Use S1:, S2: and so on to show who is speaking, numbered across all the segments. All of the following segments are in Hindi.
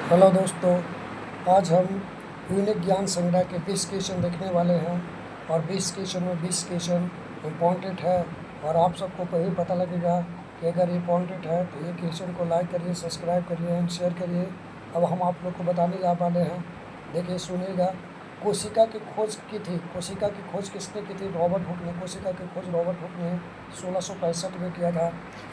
S1: हेलो दोस्तों, आज हम यूनिक ज्ञान संग्रह के 20 क्वेश्चन देखने वाले हैं और 20 क्वेश्चन में 20 क्वेश्चन इम्पॉर्टेंट है और आप सबको ही पता लगेगा कि अगर इम्पॉर्टेंट है तो ये क्वेश्चन को लाइक करिए, सब्सक्राइब करिए एंड शेयर करिए। अब हम आप लोग को बताने जा वाले हैं, देखिए सुनिएगा। कोशिका की खोज की थी, कोशिका की खोज किसने की थी? रॉबर्ट हुक ने। कोशिका की खोज रॉबर्ट हुक ने 1665 में किया था।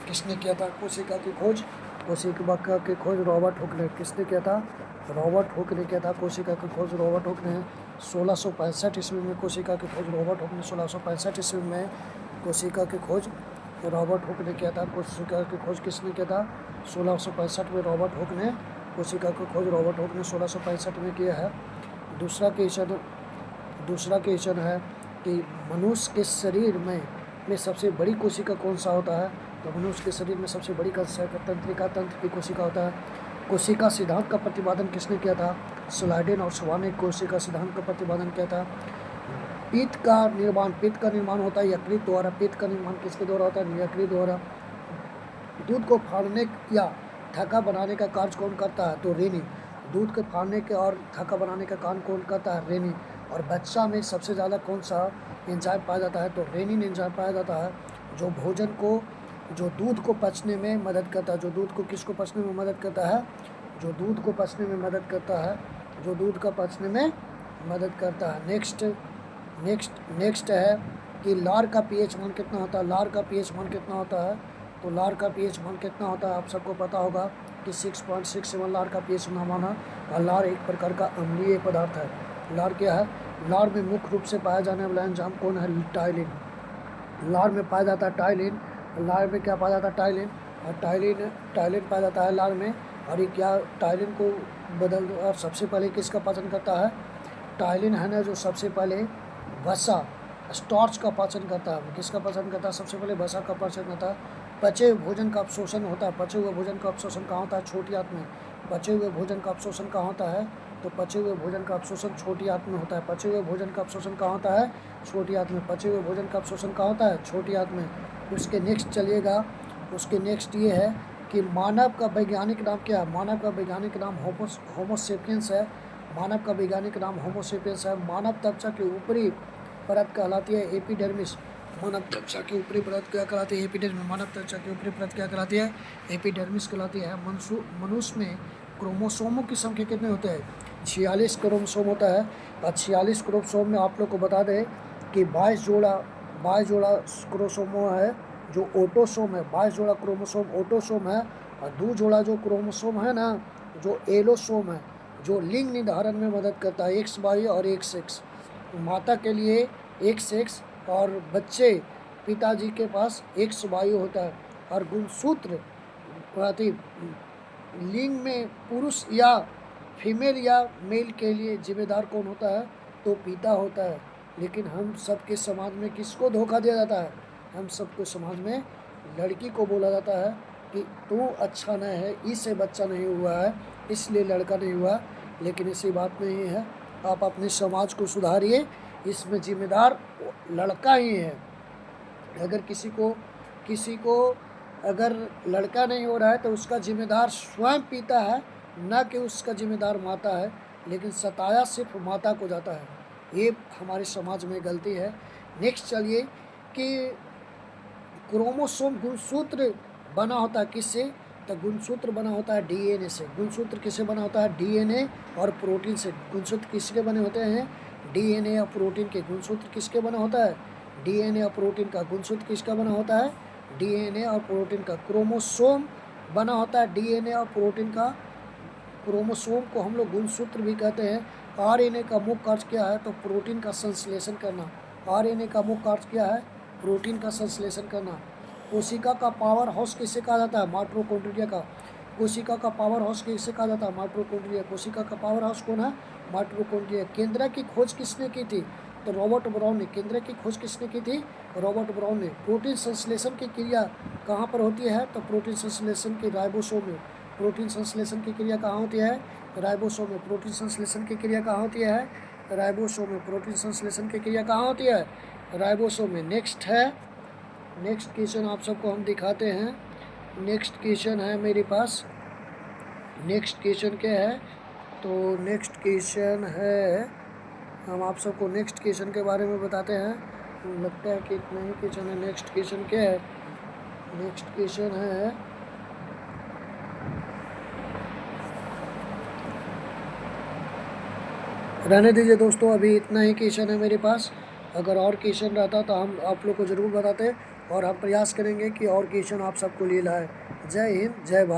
S1: किसने किया था कोशिका की खोज? कोशिका की खोज रॉबर्ट हुक ने। किसने किया था? रॉबर्ट हुक ने किया था कोशिका की खोज। रॉबर्ट हुक ने 1665 ईस्वी में कोशिका की खोज रॉबर्ट हुक ने 1665 ईस्वी में कोशिका की खोज रॉबर्ट हुक ने किया था। कोशिका की खोज किसने किया था? 1665 में रॉबर्ट हुक ने कोशिका की खोज रॉबर्ट हुक ने 1665 में किया है। दूसरा क्वेश्चन है कि मनुष्य के शरीर में सबसे बड़ी कोशिका कौन सा होता है? तो मनुष्य के शरीर में सबसे बड़ी तंत्रिका तंत्र की कोशिका होता है। कोशिका सिद्धांत का प्रतिपादन किसने किया था? स्लाइडेन और स्वान ने कोशिका सिद्धांत का प्रतिपादन किया था। पित्त का निर्माण होता है यकृत द्वारा। पित्त का निर्माण किसके द्वारा होता है? यकृत द्वारा। दूध को फाड़ने या थक्का बनाने का कार्य कौन करता है? तो रेनी। दूध के फाड़ने के और थक्का बनाने का काम कौन करता है? रेनी। और बच्चा में सबसे ज़्यादा कौन सा एंजाइम पाया जाता है? तो रेनिन एंजाइम पाया जाता है, जो दूध को पचने में मदद करता है। जो दूध को किसको पचने में मदद करता है? जो दूध को पचने में मदद करता है, जो दूध का पचने में मदद करता है। नेक्स्ट है कि लार का पीएच मान कितना होता है? लार का पीएच मान कितना होता है? तो लार का पीएच मान कितना होता है? आप सबको पता होगा कि 6.67 लार का पीएच मान है। और लार एक प्रकार का अम्लीय पदार्थ है। लार क्या है? लार में मुख्य रूप से पाया जाने वाला एंजाइम कौन है? टाइलिन। लार में पाया जाता है टाइलिन। लार में क्या पाया जाता है? टाइलिन। और टाइलिन पाया जाता है लार में। और ये क्या टाइलिन को और सबसे पहले किसका पाचन करता है? टाइलिन है ना, जो सबसे पहले वसा स्टार्च का पाचन करता है। किसका पाचन करता है? सबसे पहले वसा का पाचन करता है। पचे हुए भोजन का अवशोषण होता है। पचे हुए भोजन का अवशोषण कहाँ होता है? छोटी आंत में। पचे हुए भोजन का अवशोषण कहाँ होता है? तो पचे हुए भोजन का अवशोषण छोटी आंत में होता है। पचे हुए भोजन का अवशोषण कहाँ होता है? छोटी आंत में। पचे हुए भोजन का अवशोषण कहाँ होता है? छोटी आंत में। उसके नेक्स्ट ये है कि मानव का वैज्ञानिक नाम क्या है? मानव का वैज्ञानिक नाम होमोसेपियंस है। मानव का वैज्ञानिक नाम होमोसेपियंस है। मानव त्वचा की ऊपरी परत कहलाती है एपिडर्मिस। मानव त्वचा की ऊपरी परत क्या कहलाती है? एपिडर्मिस। मानव त्वचा की ऊपरी परत क्या कहलाती है? एपिडर्मिस कहलाती है। मनुष्य में क्रोमोसोमों की संख्या कितने होते हैं? 46 क्रोमोसोम होता है। और 46 क्रोमोसोम में आप लोग को बता दें कि 22 जोड़ा क्रोमोसोम है जो ऑटोसोम है। 22 जोड़ा क्रोमोसोम ऑटोसोम है। और 2 जोड़ा जो क्रोमोसोम है ना, जो एलोसोम है, जो लिंग निर्धारण में मदद करता है। XY और XX। माता के लिए XX और बच्चे पिताजी के पास XY होता है। और गुणसूत्र लिंग में पुरुष या फीमेल या मेल के लिए जिम्मेदार कौन होता है? तो पिता होता है। लेकिन हम सबके समाज में किसको धोखा दिया जाता है? हम सबको समाज में लड़की को बोला जाता है कि तू अच्छा नहीं है, इससे बच्चा नहीं हुआ है, इसलिए लड़का नहीं हुआ। लेकिन ऐसी बात नहीं है। आप अपने समाज को सुधारिए, इसमें जिम्मेदार लड़का ही है। अगर किसी को अगर लड़का नहीं हो रहा है तो उसका जिम्मेदार स्वयं पिता है, न कि उसका जिम्मेदार माता है। लेकिन सताया सिर्फ माता को जाता है। ये हमारे समाज में गलती है। नेक्स्ट चलिए कि क्रोमोसोम गुणसूत्र बना होता है किससे? तो गुणसूत्र बना होता है DNA से। गुणसूत्र किससे बना होता है? DNA और प्रोटीन से। गुणसूत्र किसके बने होते हैं? DNA और प्रोटीन के। गुणसूत्र किसके बना होता है? DNA और प्रोटीन का। गुणसूत्र किसका बना होता है? DNA और प्रोटीन का। क्रोमोसोम बना होता है DNA और प्रोटीन का। क्रोमोसोम को हम लोग गुणसूत्र भी कहते हैं। RNA का मुख्य कार्य क्या है? तो प्रोटीन का संश्लेषण करना। RNA का मुख्य कार्य क्या है? प्रोटीन का संश्लेषण करना। कोशिका का पावर हाउस किसे कहा जाता है? माइटोकॉन्ड्रिया का। कोशिका का पावर हाउस किसे कहा जाता है? माइटोकॉन्ड्रिया। कोशिका का पावर हाउस कौन है? माइटोकॉन्ड्रिया। केंद्र की खोज किसने की थी? तो रॉबर्ट ब्राउन ने। केंद्र की खोज किसने की थी? रॉबर्ट ब्राउन ने। प्रोटीन संश्लेषण की क्रिया कहाँ पर होती है? तो प्रोटीन संश्लेषण की राइबोसोम में। प्रोटीन संश्लेषण की क्रिया कहाँ होती है? राइबोसोम में। प्रोटीन संश्लेषण की क्रिया कहाँ होती है? राइबोसोम में। प्रोटीन संश्लेषण की क्रिया कहाँ होती है? राइबोसोम में। नेक्स्ट क्वेश्चन आप सबको हम दिखाते हैं। नेक्स्ट क्वेश्चन है मेरे पास नेक्स्ट क्वेश्चन क्या है? तो नेक्स्ट क्वेश्चन है, हम आप सबको नेक्स्ट क्वेश्चन के बारे में बताते हैं। लगता है कि इतना ही क्वेश्चन है। नेक्स्ट क्वेश्चन क्या है? नेक्स्ट क्वेश्चन है, रहने दीजिए दोस्तों, अभी इतना ही क्वेश्चन है मेरे पास। अगर और क्वेश्चन रहता तो हम आप लोग को ज़रूर बताते, और हम प्रयास करेंगे कि और क्वेश्चन आप सबको लिए लाए। जय हिंद, जय भारत।